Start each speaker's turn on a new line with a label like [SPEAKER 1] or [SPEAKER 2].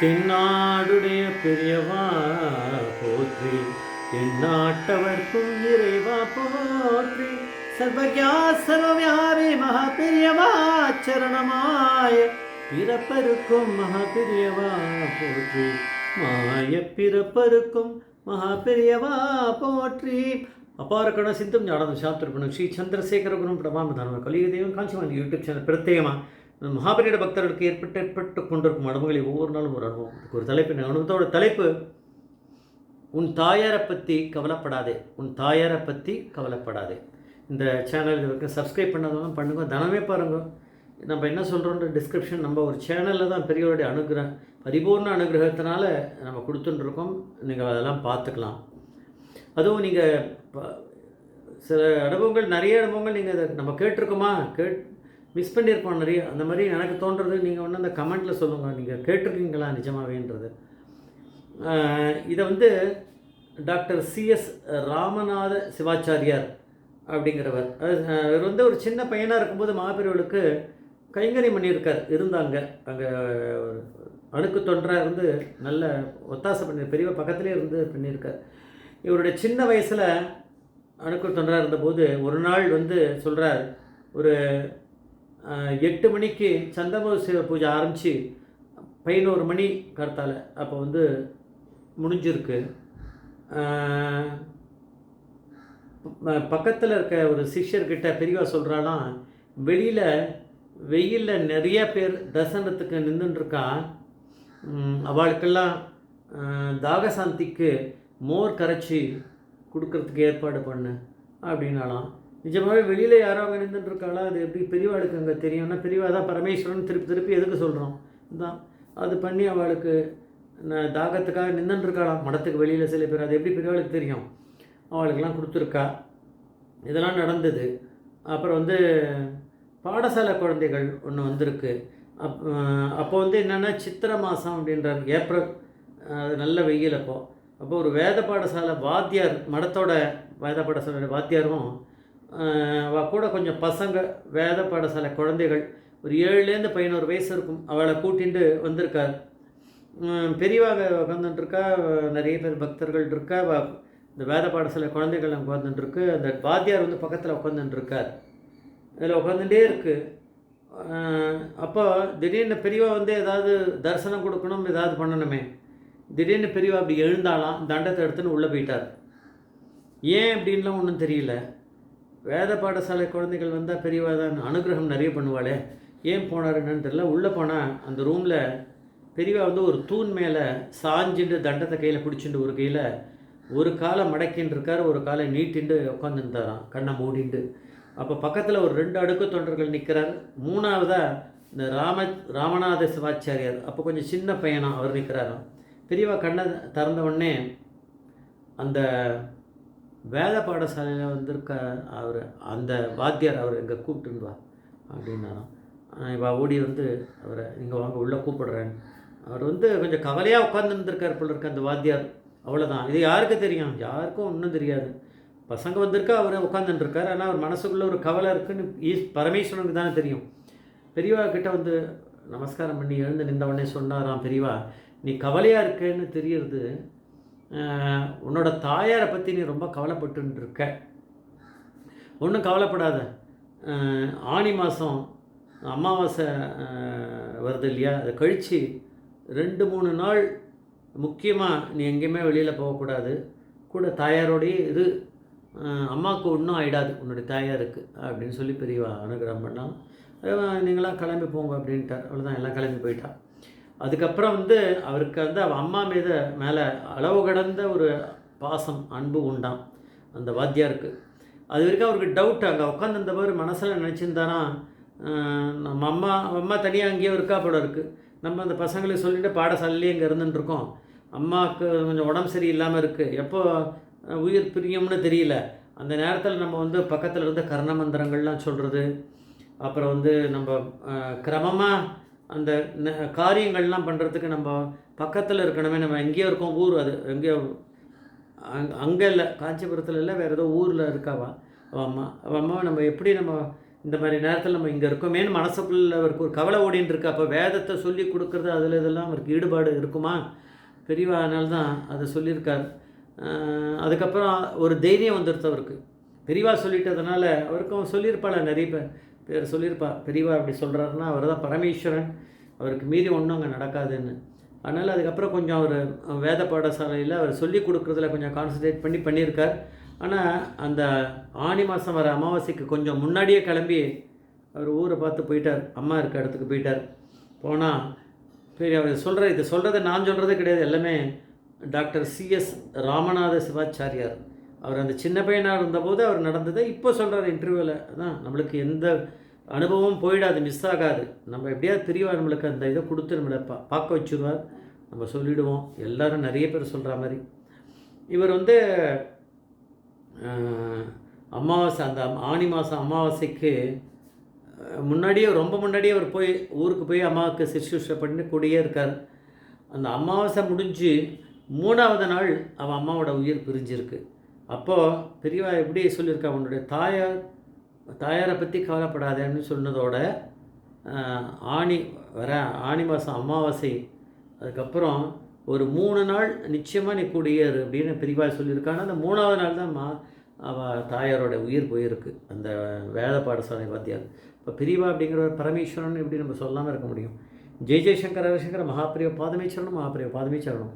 [SPEAKER 1] தென்னாடுடைய பெரியவா போற்றி, எந்நாட்டவர்க்கும் இறைவா போற்றி, சர்வஜா சர்வவியாபி மகா பெரியவா சரணமாய பிறப்பருக்கும் மகா பெரியவா போற்றி, மாய பிறப்பருக்கும் மகா பெரியவா போற்றி. அபார கண சிந்தும் ஞானம் சாத்திருப்பணும் ஸ்ரீ சந்திரசேகர குரும் பிரபாம தானவ கலியுக தெய்வம் காஞ்சிமான் யூடியூப் சேனல் பிரத்யேகமாக மகாபெரிய பக்தர்களுக்கு ஏற்பட்டு கொண்டிருக்கும் அனுபவங்களை ஒவ்வொரு நாளும் ஒரு அனுபவம். ஒரு தலைப்பு, அனுபவத்தோட தலைப்பு உன் தாயாரை பற்றி கவலைப்படாதே, உன் தாயாரை பற்றி கவலைப்படாதே. இந்த சேனல் இது வரைக்கும் சப்ஸ்கிரைப் பண்ணாதவங்க பண்ணுங்க, தனமே பாருங்க. நம்ம என்ன சொல்கிறோன்ற டிஸ்கிரிப்ஷன் நம்ம ஒரு சேனலில் தான் பெரியவருடைய அனுகிரகம், பரிபூர்ண அனுகிரகத்தினால நம்ம கொடுத்துட்டுருக்கோம். நீங்கள் அதெல்லாம் பார்த்துக்கலாம். அதுவும் நீங்கள் சில அனுபவங்கள், நிறைய அனுபவங்கள் நீங்கள் நம்ம கேட்டிருக்கோமா, மிஸ் பண்ணியிருப்போம் நிறைய. அந்த மாதிரி எனக்கு தோன்றது நீங்கள் ஒன்று அந்த கமெண்ட்டில் சொல்லுங்கள், நீங்கள் கேட்டிருக்கீங்களா நிஜமாவேன்றது. இதை வந்து டாக்டர் சிஎஸ் ராமநாத சிவாச்சாரியார் அப்படிங்கிறவர், அவர் வந்து ஒரு சின்ன பையனாக இருக்கும்போது மகாபெரியவர்களுக்கு கைங்கரியம் பண்ணியிருக்கார். இருந்தாங்க அங்கே அணுக்கு தொண்டராக இருந்து நல்ல ஒத்தாசை பண்ணி பெரியவ பக்கத்துலேயே இருந்து பண்ணியிருக்கார். இவருடைய சின்ன வயசில் அணுக்கு தொண்டராக இருந்தபோது ஒரு நாள் வந்து சொல்கிறார், ஒரு 8 மணிக்கு சந்திரமௌலி பூஜை ஆரம்பித்து 11 மணி கருத்தால் அப்போ வந்து முடிஞ்சிருக்கு. பக்கத்தில் இருக்க ஒரு சிஷ்யர்கிட்ட பெரியவா சொல்கிறாலாம், வெளியில் வெயிலில் நிறைய பேர் தரிசனத்துக்கு நின்றுட்டுருக்கா, அவளுக்கெல்லாம் தாகசாந்திக்கு மோர் கரைச்சி கொடுக்கறதுக்கு ஏற்பாடு பண்ணு அப்படின்னாலாம். நிஜமாகவே வெளியில் யாரோ அங்கே நின்றுட்டுருக்காளா, அது எப்படி பெரியவாளுக்கு அங்கே தெரியும்னா, பெரியவா தான் பரமேஸ்வரன் திருப்பி எதுக்கு சொல்கிறோம் தான் அது பண்ணி அவளுக்கு தாகத்துக்காக நின்றுட்டுருக்காளாம் மடத்துக்கு வெளியில் சில பேர். அது எப்படி பெரியவாளுக்கு தெரியும், அவளுக்கெல்லாம் கொடுத்துருக்கா. இதெல்லாம் நடந்தது. அப்புறம் வந்து பாடசாலை குழந்தைகள் ஒன்று வந்திருக்கு. அப்போ வந்து என்னென்னா சித்திரை மாதம் அப்படின்றார், ஏப்ரல், அது நல்ல வெயில். அப்போ ஒரு வேத பாடசாலை வாத்தியார், மடத்தோட வேத பாடசாலை வாத்தியாரும் கூட கொஞ்சம் பசங்க, வேத பாடசாலை குழந்தைகள் ஒரு 7லேருந்து 11 வயசு இருக்கும், அவளை கூட்டிகிட்டு வந்திருக்கார். பெரியவாக உட்காந்துட்டுருக்கா, நிறைய பேர் பக்தர்கள் இருக்கா, இந்த வேத பாடசாலை குழந்தைகள் அங்கே உட்காந்துட்டுருக்கு. அந்த வாத்தியார் வந்து பக்கத்தில் உட்காந்துட்டுருக்கார், அதில் உட்காந்துட்டே இருக்குது. அப்போ திடீர்னு பெரியவா வந்து ஏதாவது தரிசனம் கொடுக்கணும், ஏதாவது பண்ணணுமே. திடீர்னு பெரியவா அப்படி எழுந்தாலாம், தண்டத்தை எடுத்துன்னு உள்ளே போயிட்டார். ஏன் அப்படின்லாம் ஒன்றும் தெரியல. வேத பாடசாலை குழந்தைகள் வந்தால் பெரியவா தான் அனுகிரகம் நிறைய பண்ணுவாளே, ஏன் போனார் என்னன்னு தெரியல. உள்ளே போனால் அந்த ரூமில் பெரியவா வந்து ஒரு தூண் மேலே சாஞ்சிட்டு தண்டத்தை கையில் பிடிச்சிட்டு ஒரு கையில் ஒரு காலை மடக்கின்னு இருக்கார், ஒரு காலை நீட்டிண்டு உட்காந்துருந்தாராம் கண்ணை மூடிண்டு. அப்போ பக்கத்தில் ஒரு 2 அடுக்கு தொண்டர்கள் நிற்கிறார். 3வதாக இந்த ராமநாத சிவாச்சாரியார், அப்போ கொஞ்சம் சின்ன பையனா அவர் நிற்கிறாராம். பெரியவா கண்ணை திறந்த உடனே அந்த வேத பாடசாலையில் வந்திருக்க அவர் அந்த வாத்தியார் அவர் எங்கே கூப்பிட்டுருவா அப்படின்னாராம். இவா ஓடி வந்து அவரை இங்கே வாங்க உள்ளே கூப்பிடுறேன்னு. அவர் வந்து கொஞ்சம் கவலையாக உட்காந்துருந்துருக்கார் போல இருக்க அந்த வாத்தியார். அவ்வளோதான். இது யாருக்கு தெரியும், யாருக்கும் ஒன்றும் தெரியாது. பசங்க வந்திருக்கா, அவர் உட்காந்துட்டுருக்கார். ஆனால் அவர் மனசுக்குள்ளே ஒரு கவலை இருக்குன்னு பரமேஸ்வரனுக்கு தானே தெரியும். பெரியவா கிட்ட வந்து நமஸ்காரம் பண்ணி எழுந்து நின்ற உடனே சொன்னாராம், பெரியவா நீ கவலையாக இருக்கேன்னு தெரியுறது, உன்னோட தாயாரை பற்றி நீ ரொம்ப கவலைப்பட்டுருக்க. ஒன்றும் கவலைப்படாத, ஆனி மாதம் அமாவாசை வருது இல்லையா, அதை கழித்து 2-3 நாள் முக்கியமாக நீ எங்கேயுமே வெளியில் போகக்கூடாது, கூட தாயாரோடையே இது, அம்மாவுக்கு ஒன்றும் ஆகிடாது உன்னுடைய தாயாருக்கு அப்படின்னு சொல்லி பெரியவா அனுகிரகம் பண்ணால், நீங்களாம் கிளம்பி போங்க அப்படின்ட்டார். அவ்வளோதான், எல்லாம் கிளம்பி போயிட்டா. அதுக்கப்புறம் வந்து அவருக்கு வந்து அவள் அம்மா மேலே அளவு கடந்த ஒரு பாசம், அன்பு உண்டாம் அந்த வாத்தியாருக்கு. அது வரைக்கும் அவருக்கு டவுட், அங்கே உட்காந்துருந்தவர் மனசில் நினச்சிருந்தானா, நம்ம அம்மா தனியாக அங்கேயே இருக்கா போல இருக்குது, நம்ம அந்த பசங்களுக்கு சொல்லிவிட்டு பாடசாலையிலே இங்கே இருந்துட்டுருக்கோம், அம்மாவுக்கு கொஞ்சம் உடம்பு சரியில்லாமல் இருக்குது, எப்போ உயிர் பிரியும்னு தெரியல, அந்த நேரத்தில் நம்ம வந்து பக்கத்தில் இருந்து கர்ண மந்திரங்கள்லாம் சொல்கிறது, அப்புறம் வந்து நம்ம கிரமமாக அந்த காரியங்கள்லாம் பண்ணுறதுக்கு நம்ம பக்கத்தில் இருக்கணுமே. நம்ம எங்கேயோ இருக்கோம், ஊர் அது எங்கேயோ அங்கே இல்லை, காஞ்சிபுரத்தில் இல்லை, வேறு ஏதோ ஊரில் இருக்காவா அவள் அம்மாவை நம்ம எப்படி நம்ம இந்த மாதிரி நேரத்தில் நம்ம இங்கே இருக்கோமேன்னு மனசுக்குள்ள அவருக்கு ஒரு கவலை ஓடின்னு இருக்கு. அப்போ வேதத்தை சொல்லி கொடுக்குறது அதில் இதெல்லாம் அவருக்கு ஈடுபாடு இருக்குமா? பெரியவா அதனால தான் அதை சொல்லியிருக்கார். அதுக்கப்புறம் ஒரு தைரியம் வந்துடுது அவருக்கு. பெரியவா சொல்லிட்டதுனால அவருக்கும் சொல்லியிருப்பாள், நிறைய பேர் சொல்லியிருப்பா, பெரியவா அப்படி சொல்கிறாருன்னா அவர் தான் பரமேஸ்வரன், அவருக்கு மீறி ஒன்றும் அங்கே நடக்காதுன்னு. அதனால் அதுக்கப்புறம் கொஞ்சம் அவர் வேத பாடசாலையில் அவர் சொல்லி கொடுக்குறதுல கொஞ்சம் கான்சன்ட்ரேட் பண்ணியிருக்கார். ஆனால் அந்த ஆனி மாதம் வர அமாவாசைக்கு கொஞ்சம் முன்னாடியே கிளம்பி அவர் ஊரை பார்த்து போயிட்டார், அம்மா இருக்க இடத்துக்கு போயிட்டார். போனால் சரி, அவர் சொல்கிற இது சொல்கிறத நான் சொல்கிறது கிடையாது, எல்லாமே டாக்டர் சிஎஸ் ராமநாத சிவாச்சாரியார் அவர் அந்த சின்ன பையனாக இருந்தபோது அவர் நடந்ததை இப்போ சொல்கிறார் இன்டர்வியூவில். அதான் நம்மளுக்கு எந்த அனுபவம் போயிடாது, மிஸ் ஆகாது. நம்ம எப்படியாவது தெரியவா நம்மளுக்கு அந்த இதை கொடுத்து நம்மளை பார்க்க வச்சுருவார், நம்ம சொல்லிவிடுவோம். எல்லோரும் நிறைய பேர் சொல்கிற மாதிரி இவர் அமாவாசை அந்த ஆனி மாதம் அமாவாசைக்கு முன்னாடியே ரொம்ப முன்னாடியே அவர் போய் ஊருக்கு போய் அம்மாவுக்கு சிசுஷை பண்ணி கூடியே இருக்கார். அந்த அமாவாசை முடிஞ்சு 3ஆவது நாள் அவன் அம்மாவோட உயிர் பிரிஞ்சிருக்கு. அப்போது பெரியவா எப்படி சொல்லியிருக்கா, அவனுடைய தாயாரை பற்றி கவலைப்படாதேன்னு சொன்னதோட ஆனி மாதம் அமாவாசை அதுக்கப்புறம் ஒரு 3 நாள் நிச்சயமாக நீ கூடியேறு அப்படின்னு பெரியவா சொல்லியிருக்காங்க. அந்த 3ஆவது நாள் தான் அவள் தாயாரோட உயிர் போயிருக்கு, அந்த வேத பாடசாலை வாத்தியார். இப்போ பெரியவா அப்படிங்கிற ஒரு பரமேஸ்வரன் எப்படி நம்ம சொல்லாமல் இருக்க முடியும்? ஜெய் ஜெய்சங்கர ஹரிசங்கர மகாபிரிய பாதமே சரணம், மகாபிரிய பாதமே சரணம்.